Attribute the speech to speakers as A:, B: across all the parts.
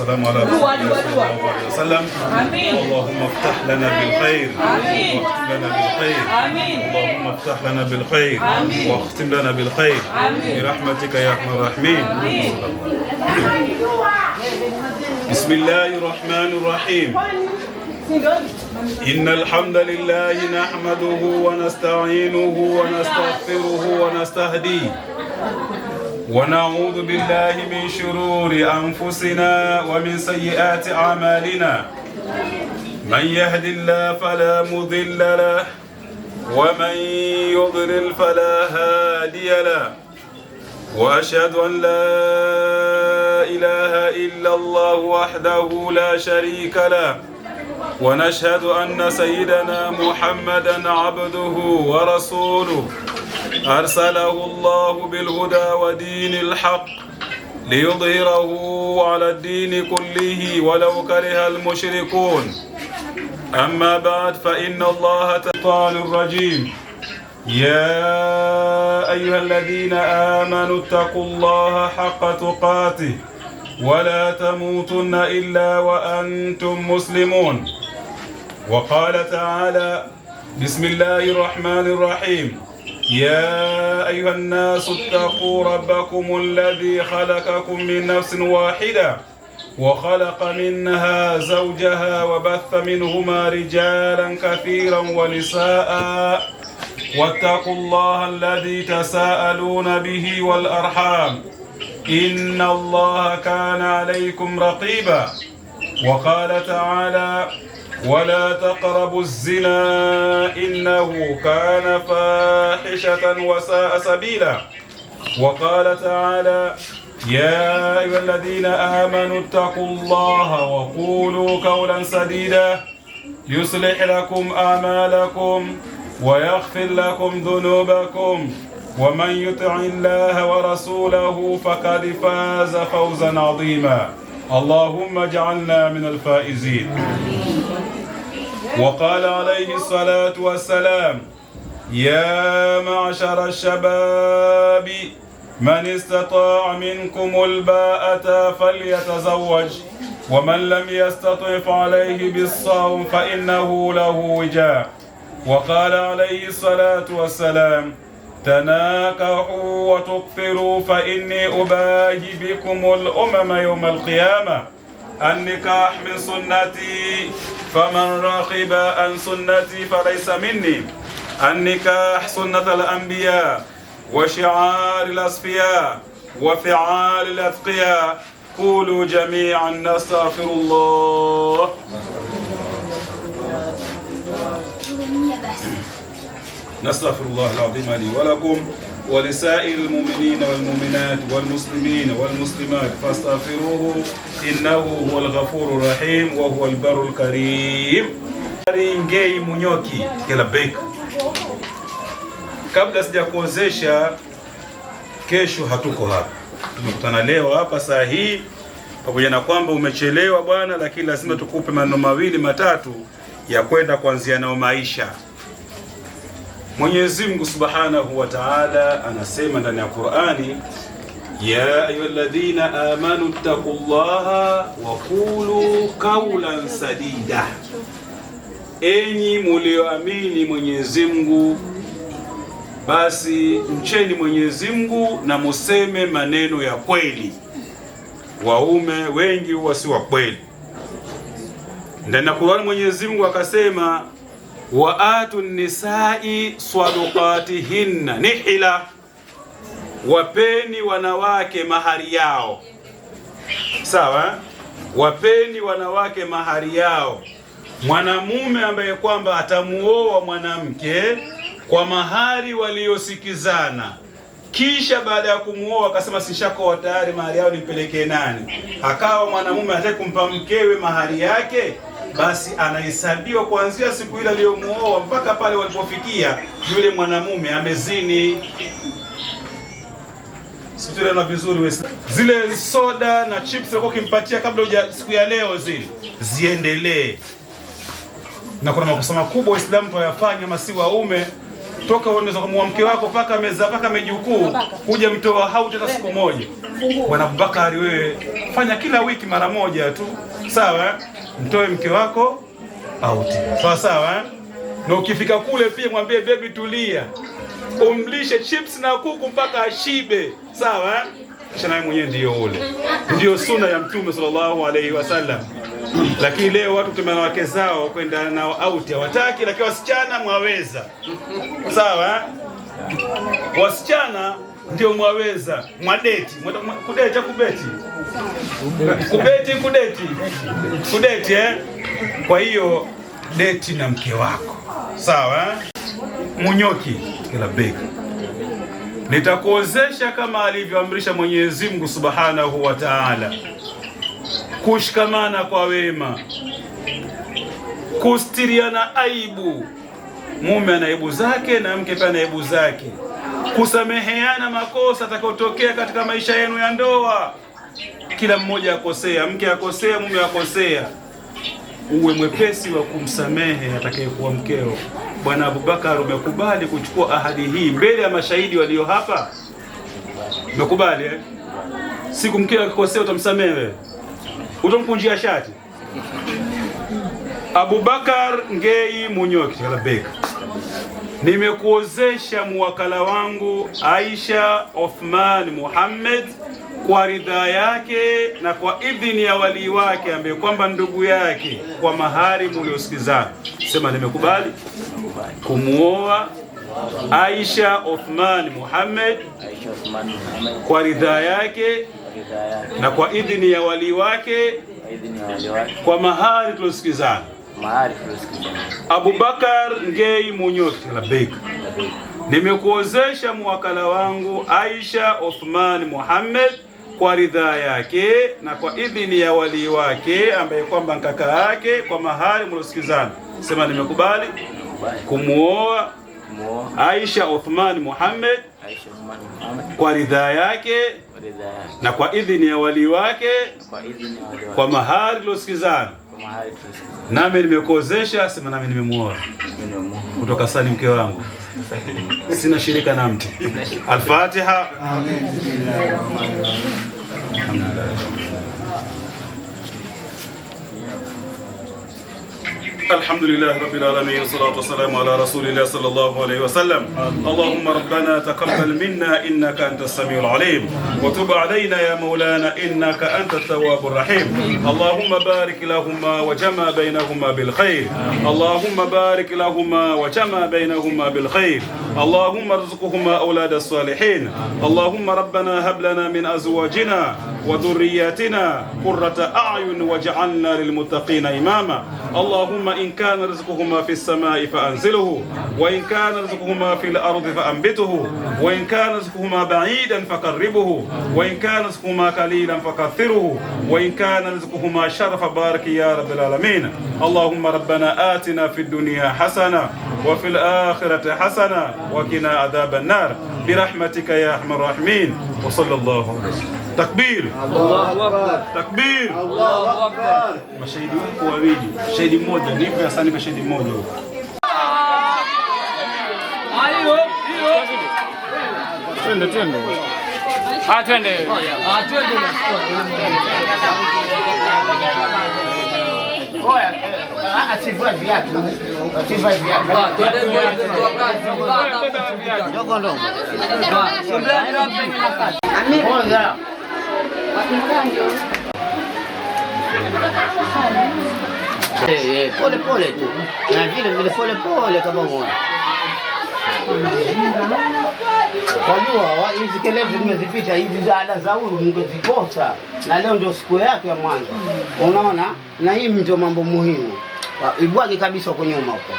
A: والسلام على رسول الله صلى الله عليه وسلم. اللهم افتح لنا بالخير واختم لنا بالخير. اللهم افتح لنا بالخير واختم لنا بالخير برحمتك يا ارحم الراحمين. بسم الله الرحمن الرحيم. إن الحمد لله نحمده ونستعينه ونستغفره ونستهديه ونعوذ بالله من شرور أنفسنا ومن سيئات أعمالنا. من يهد الله فلا مضل له ومن يضلل فلا هادي له. وأشهد أن لا إله إلا الله وحده لا شريك له. ونشهد أن سيدنا محمدا عبده ورسوله أرسله الله بالهدى ودين الحق ليظهره على الدين كله ولو كره المشركون. أما بعد فإن الله تعالى الرجيم. يا أيها الذين آمنوا اتقوا الله حق تقاته ولا تموتن إلا وأنتم مسلمون. وقال تعالى بسم الله الرحمن الرحيم. يا أيها الناس اتقوا ربكم الذي خلقكم من نفس واحدة وخلق منها زوجها وبث منهما رجالا كثيرا ونساء واتقوا الله الذي تساءلون به والأرحام إن الله كان عليكم رقيبا. وقال تعالى ولا تقربوا الزنا إنه كان فاحشة وساء سبيلا. وقال تعالى يا أيها الذين آمنوا اتقوا الله وقولوا قولا سديدا يصلح لكم أعمالكم ويغفر لكم ذنوبكم ومن يطع الله ورسوله فقد فاز فوزا عظيما. اللهم اجعلنا من الفائزين. وقال عليه الصلاة والسلام يا معشر الشباب من استطاع منكم الباءة فليتزوج ومن لم يستطع فعليه بالصوم فإنه له وجاء. وقال عليه الصلاة والسلام تناكحوا وتكثروا فإني أباهي بكم الأمم يوم القيامة. النكاح من سنتي فمن رغب عن سنتي فليس مني. النكاح سنة الأنبياء وشعار الأصفياء وفعال الأتقياء. قولوا جميعا نستغفر الله. نستغفر الله العظيم لي ولكم ولسائر المؤمنين والمؤمنات والمسلمين والمسلمات فاستغفروه إنه هو الغفور الرحيم وهو البر الكريم. Ngei Munyoki Kelabek. Kabla sijakuozesha, kesho hatuko hapa, tumekutana leo hapa saa hii, pamoja na kwamba umechelewa bwana, lakini lazima tukupe maneno mawili matatu ya kwenda kuanzia nao maisha. Mwenyezi Mungu Subhanahu wa Ta'ala anasema ndani ya Qur'ani ya ayyuhalladhina amanu taqullaha wa qulu qawlan sadida. Enyi mulioamini Mwenyezi Mungu, basi mcheni Mwenyezi Mungu na museme maneno ya kweli. Waume wengi huwa si wa kweli. Ndani ya Qur'ani Mwenyezi Mungu akasema wa atu nisai sadaqatihinna nihila, wapeni wanawake mahari yao. Sawa, wapeni wanawake mahari yao. Mwanamume ambaye kwamba atamuoa mwanamke kwa mahari waliosikizana, kisha baada ya kumuoa akasema sishakoa tayari, mahari yao nimpelekee nani, akawa mwanamume hataki kumpa mkewe mahari yake, basi anahesabiwa kuanzia siku ile aliyomuoa mpaka pale walipofikia yule mwanamume amezini. Situle na vizuri wewe, zile soda na chips zako kimpatia kabla siku ya leo zile ziendelee. Na kuna makosa makubwa Waislamu tunayafanya, masi waume toka unaweza kumua mke wako paka meza paka mejukuu kuja mtoa hauti hata siku moja. Bwana Abubakari, wewe fanya kila wiki mara moja tu, sawa? Mtoe mke wako hauti, sawa sawa. Na ukifika kule pia mwambie baby tulia, umlishe chips na kuku mpaka ashibe, sawa? Kisha naye mwenyewe ndio ule. Ndio sunna ya Mtume sallallahu alaihi wasallam. Lakini leo watu tumena wake zao kwenda nao out hawataki, lakini wasichana mwaweza. Sawa? Wasichana ndio mwaweza, mwadeti, kudeti kubeti. Kudeti Kwa hiyo deti na mke wako. Sawa? Munyoki kila bega. Nitakuozesha kama alivyoamrisha Mwenyezi Mungu Subhanahu wa Ta'ala. Kushikamana kwa wema, kustiriana aibu, mume ana aibu zake na mke pia ana aibu zake, kusameheana makosa atakayotokea katika maisha yenu ya ndoa. Kila mmoja akosea, mke akosea, mume akosea, uwe mwepesi wa kumsamehe atakayekuwa mkeo. Bwana Abubakar, umekubali kuchukua ahadi hii mbele ya mashahidi walio hapa? Umekubali Siku mkeo akikosea utamsamehe? Utamkunjia shati? Abubakar Ngei Munyoki Kalabeka, nimekuozesha muwakala wangu Aisha Othman Muhammad kwa ridhaa yake na kwa idhini ya wali wake ambaye kwamba ndugu yake, kwa mahari muliosikizana. Sema nimekubali kumuoa Aisha Othman Muhammad kwa ridhaa yake na kwa idhini ya wali wake kwa mahari tulosikizana. Abubakar Ngei Munyoki Labeka, nimekuozesha muwakala wangu Aisha Othman Muhammad kwa ridhaa yake na kwa idhini ya wali wake ambaye kwamba kaka yake kwa mahari mlosikizana. Sema nimekubali kumuoa Aisha Othman Muhammad kwa ridhaa yake na kwa idhini ya wali wake kwa mahari tulosikizana. Nami nimekuozesha, sema nami nimemuoa kutoka sani mke wangu, sina shirika na mtu. Al-Fatiha. الحمد لله رب العالمين والصلاة والسلام على رسول الله صلى الله عليه وسلم. اللهم ربنا تقبل منا إنك أنت السميع العليم وتب علينا يا مولانا إنك أنت التواب الرحيم. اللهم بارك لهما وجمع بينهما بالخير. اللهم بارك لهما وجمع بينهما بالخير. اللهم ارزقهما أولاد الصالحين. اللهم ربنا هب لنا من أزواجنا وذرياتنا قرة أعين واجعلنا للمتقين إماما. اللهم إن كان رزقهما في السماء فأنزله، وإن كان رزقهما في الأرض فأنبته، وإن كان رزقهما بعيدا فقربه، وإن كان رزقهما قليلا فكثره، وإن كان رزقهما شر فبارك يا رب العالمين. اللهم ربنا آتنا في الدنيا حسنة وفي الآخرة حسنة وقنا عذاب النار برحمتك يا أرحم الراحمين. وصلى الله عليه وسلم. Takbir! Allahu Akbar! Takbir! Allahu Akbar! Mashahidi wako wawili, shahidi mmoja, nipe asani kwa shahidi mmoja huko. Twende. Twende. Asivua viatu. Asivua viatu. Ndogo ndogo. Moja. Pole pole tu. Na vile pole pole kama unaona. Wajua hizi kelele zimezipita, hizi za ada za huyu mngezikosa, na leo ndio siku yake ya mwanzo. Unaona? Na hii ndio mambo muhimu. Ibwage kabisa huko nyuma huko.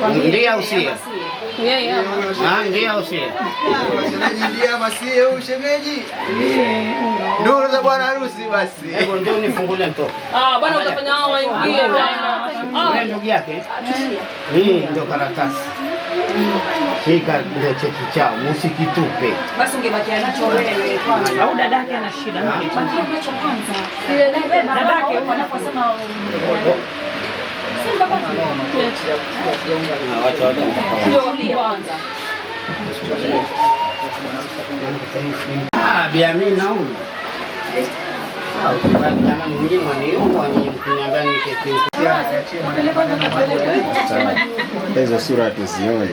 A: Ndio usia. Yeye ama. Ndio usia. Ndio masie huyu shemeji. Ndio za bwana harusi basi. Hebu ndio nifungulie mtoto. Bwana utafanya hao waingie bwana. Ndio yake. Hii ndio karatasi. Shika ile cheti chao, msikitupe. Basi ungebakia nacho wewe kwanza. Au dadake ana shida na kitu. Bakia nacho kwanza. Dadake huko anaposema
B: Biamina huyu.
C: Hizo sura tuzione.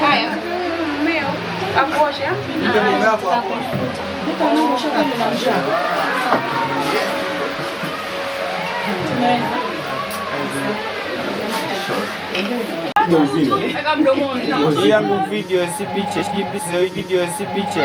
D: Haya. Akuosha?
C: Yangu video si picha.